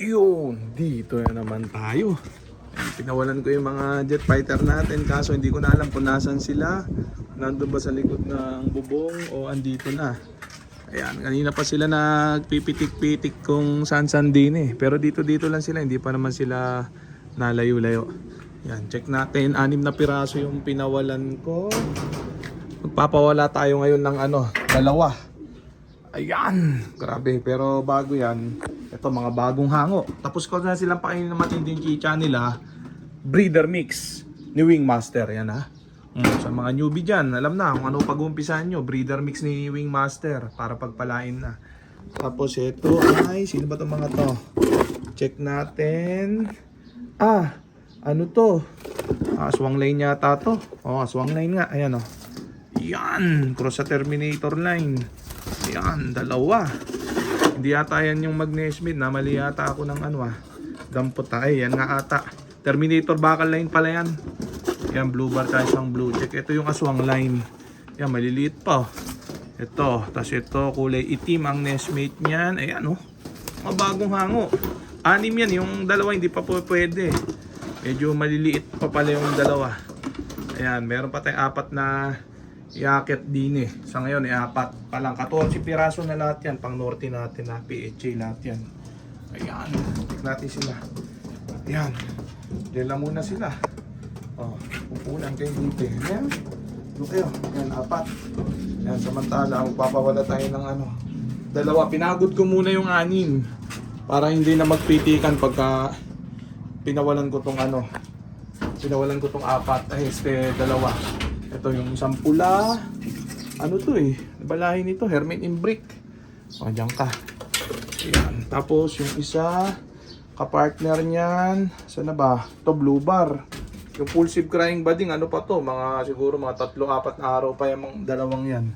Yun, dito na naman tayo. Pinawalan ko yung mga jet fighter natin kaso hindi ko na alam kung nasan sila. Nandun ba sa likod ng bubong o andito na. Ayan, kanina pa sila nagpipitik-pitik kung saan-saan din eh. Pero dito lang sila, hindi pa naman sila nalayo-layo. Ayan, check natin, 6 na piraso yung pinawalan ko. Magpapawala tayo ngayon ng 2. Ayan, grabe, pero bago yan. Ito, mga bagong hango. Tapos ko na silang pakainin ng matinding chicha nila. Breeder mix ni Wingmaster, yan ha. Sa mga newbie dyan, alam na kung ano pag-uumpisahan nyo. Breeder mix ni Wingmaster para pagpalain na. Tapos ito ay, sino ba itong mga to? Check natin. Ano to? Aswang line yata to. Aswang line nga, ayan o. Yan, cross sa Terminator line. Yan, 2. Hindi yata yan yung Magnesmith na mali yata ako ng dampot ay yan nga ata. Terminator bakal line pala yan. Yan, blue bar tayo isang blue check. Ito yung aswang line. Yan, maliliit pa. Ito, tas ito kulay itim ang Nesmith niyan. Ayan mga bagong hango. 6 yan, yung 2 hindi pa po pwede. Medyo maliliit pa pala yung 2. Ayan, meron pa tayong 4 na iaakit din eh. Sa ngayon 4 pa lang. 14 piraso na lahat yan. Pang norte natin na PHA lahat yan. Ayan. Tignan natin sila. Ayan. Diyan lang muna sila. Pupunan kayo dito. Ayan. Doon kayo. Ayan, 4. Ayan, samantala magpapawala tayo ng 2. Pinagod ko muna yung 6. Para hindi na magpitikan pagka pinawalan ko tong Pinawalan ko tong 4. Ay, 2. Ito yung isang pula. Ano to eh? Balahin ito. Hermit in brick. Diyan ka. Ayan. Tapos yung isa, kapartner niyan. Saan na ba? Ito blue bar. Yung pulsive crying budding. Ano pa to? Siguro mga 3-4 na araw pa yung 2 yan.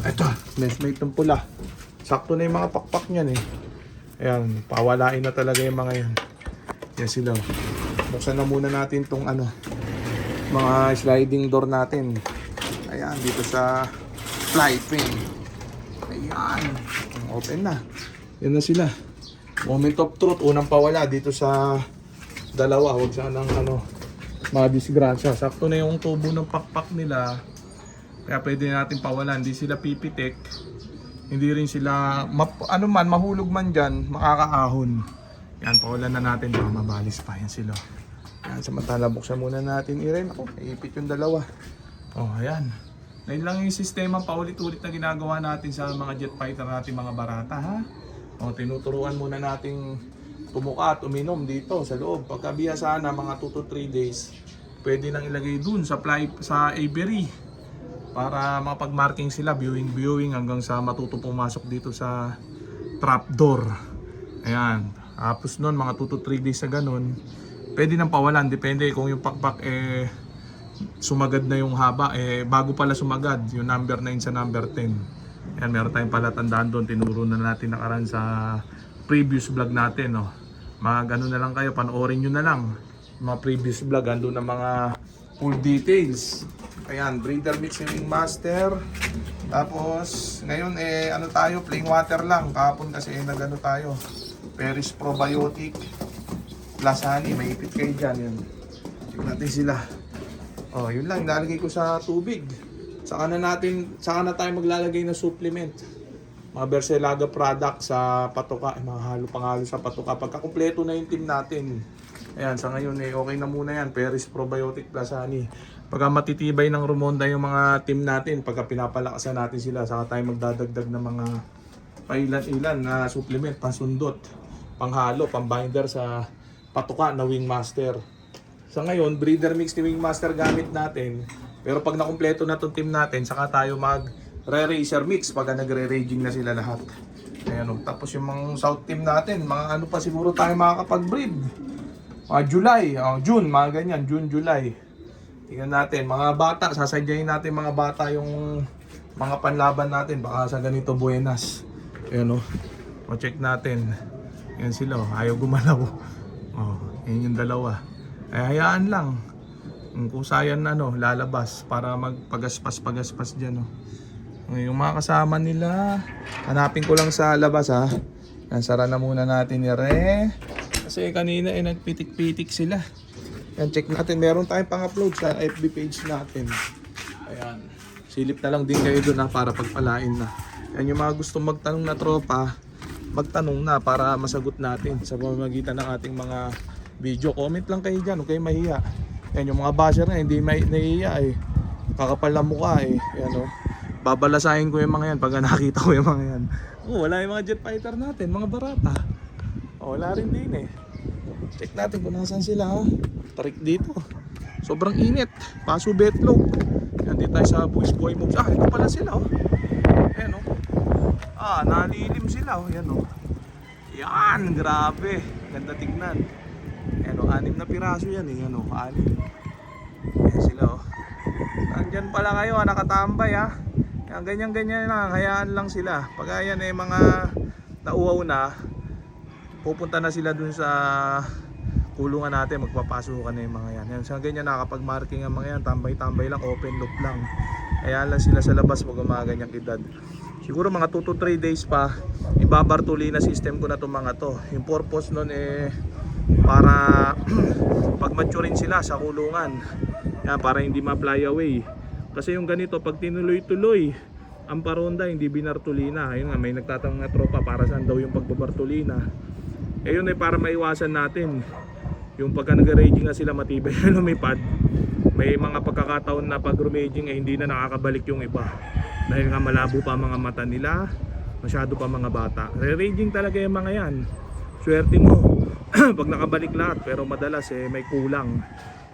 Ito. Nesmate ng pula. Sakto na yung mga pakpak niyan eh. Ayan. Pawalain na talaga yung mga yan. Yan sila. Buksan na muna natin tong mga sliding door natin. Ayan, dito sa fly frame. Ayan, open na. Yan na sila. Moment of truth, unang pawala dito sa 2. Huwag sanang madisgrasya. Sakto na yung tubo ng pakpak nila. Kaya pwede natin pawalan. Hindi sila pipitik. Hindi rin sila mahulog man dyan, makakaahon. Yan, pawalan na natin. Mabalis pa yan sila. Ayan, samantala buksan muna natin i-rem. Iipit yung 2. Ayan. Ngayon lang yung sistema paulit-ulit na ginagawa natin sa mga jet fighter natin mga barata ha. Tinuturuan muna nating tumuka at uminom dito sa loob. Pagkabihasaan na mga 2 to 3 days, pwede nang ilagay dun sa aviary para makapag-marking sila, viewing hanggang sa matuto pumasok dito sa trapdoor. Ayan. Tapos nun mga 2 to 3 days sa ganun, pwede nang pawalan, depende kung yung pakpak sumagad na yung haba bago pala sumagad yung number 9 sa number 10. Ayan, meron tayong palatandaan doon, tinuro na natin nakaraan sa previous vlog natin na lang kayo, panoorin nyo na lang mga previous vlog, andun na mga full details. Ayan, breeder mix ni Wingmaster. Tapos ngayon tayo, plain water lang. Kahapon kasi tayo Peris probiotic plus honey, may ipit kayo dyan. Yun. Check natin sila. Yun lang, nalagay ko sa tubig. Saka na tayo maglalagay ng supplement. Mga Berselaga product sa patuka, mga pangalo sa patuka. Pagka kumpleto na yung team natin. Ayan, sa ngayon okay na muna yan. Peris probiotic plus honey. Pagka matitibay ng Rumonda yung mga team natin, pagka pinapalakasan natin sila, saka tayo magdadagdag ng mga pailan-ilan na supplement, pasundot, panghalo, pambinder sa patuka na Wingmaster. Sa ngayon, breeder mix ni Wingmaster gamit natin. Pero pag nakumpleto na itong team natin, saka tayo mag-re-racer mix pag nagre-raging na sila lahat. Ayan, tapos yung mga south team natin, mga pa siguro tayo makakapag-breed. July, June, mga ganyan, June, July. Tingnan natin, mga bata, sasadyain natin mga bata yung mga panlaban natin. Baka sa ganito buenas. Ayan check natin. Ayan sila, ayaw gumalaw. Yan yung 2. Hayaan lang. Kung sayan lalabas para magpagaspas-pagaspas dyan. Yung mga kasama nila, hanapin ko lang sa labas ha. Sara na muna natin ni Re. Kasi kanina nagpitik-pitik sila. Yan, check natin. Meron tayong pang-upload sa FB page natin. Ayan. Silip na lang din kayo doon para pagpalain na. Yan yung mga gustong magtanong na tropa, magtanong na para masagot natin sa pamamagitan ng ating mga video. Comment lang kayo dyan, huwag kayo mahiya. Yan yung mga basher na hindi nahihiya eh. Kakapal na mukha eh. Yan o. Babalasahin ko yung mga yan pag nakita ko yung mga yan. Wala yung mga jet fighter natin, mga barata. Wala rin din eh. Check natin kung nasan sila ha. Tarik dito. Sobrang init. Paso betlog. Yan dito tayo sa buhay moves. Ito pala sila oh. Ayan oh. Nalilim sila oh. Yan oh. Yan, grabe. Ganda tignan. Ayan oh, 6 na piraso yan eh. Yan oh, 6. Ayan sila oh. Nandyan pala kayo nakatambay ha. Yan, ganyan-ganyan lang. Hayaan lang sila. Pag ayan eh mga nauhaw na, pupunta na sila dun sa kulungan natin, magpapasukan na yung mga yan. Yan, sa ganyan nakapag-marking ang mga yan, tambay-tambay lang, open loop lang. Kaya lang sila sa labas pag mga ganyang edad. Siguro mga 2 to 3 days pa, ibabartuli na system ko na itong mga to. Yung purpose nun eh, para pag-maturin sila sa kulungan. Yan, para hindi ma-fly away. Kasi yung ganito, pag tinuloy-tuloy, ang paronda hindi binartulina. Ayun nga, may nagtatanong na tropa para saan daw yung pagbabartulina. Eh yun eh, para maiwasan natin yung pagka nag-raging na sila matibay na lumipad, may mga pagkakataon na pag rumaging eh hindi na nakakabalik yung iba dahil nga malabo pa mga mata nila, masyado pa mga bata. Re-raging talaga yung mga yan. Swerte mo pag nakabalik lahat, pero madalas eh may kulang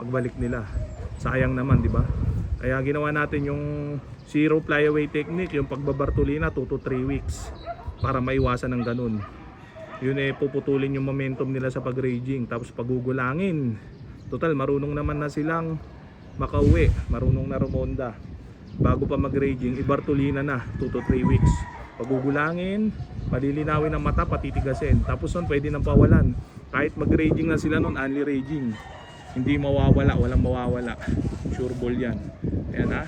pagbalik nila. Sayang naman, di ba? Kaya ginawa natin yung zero flyaway technique, yung pagbabartulina 2 to 3 weeks para maiwasan ng ganun. Yun eh, puputulin yung momentum nila sa pag-raging, tapos pagugulangin. Total, marunong naman na silang makauwi, marunong na rumonda. Bago pa mag-raging, ibartulina na 2 to 3 weeks. Pagugulangin, malilinawin ang mata, patitigasin. Tapos nun, pwede nang pawalan. Kahit mag-raging na sila nun, only raging. Hindi mawawala, walang mawawala. Sure ball yan. Ayan ha.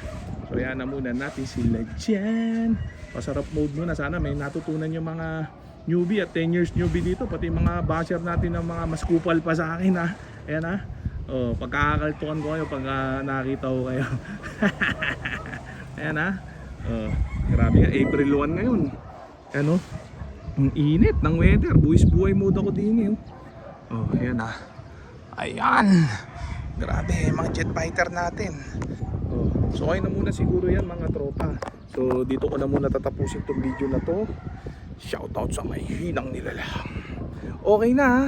So yan na muna natin sila dyan. Pasarap mode muna. Sana may natutunan yung mga newbie at 10 years newbie dito, pati mga basher natin ng mga mas kupal pa sa akin ha. Ayan ha. Pagkakakaltukan ko kayo pag nakita ko kayo. Ayan ha. Grabe nga, April 1 ngayon. Ano? Ang init ng weather. Buhay mode ako din eh. Ayan ha. Ayan. Grabe, mga jet fighter natin. So okay na muna siguro yan mga tropa. So dito ko na muna tatapusin tong video na to. Shoutout sa may hinang nilalang. Okay na ha.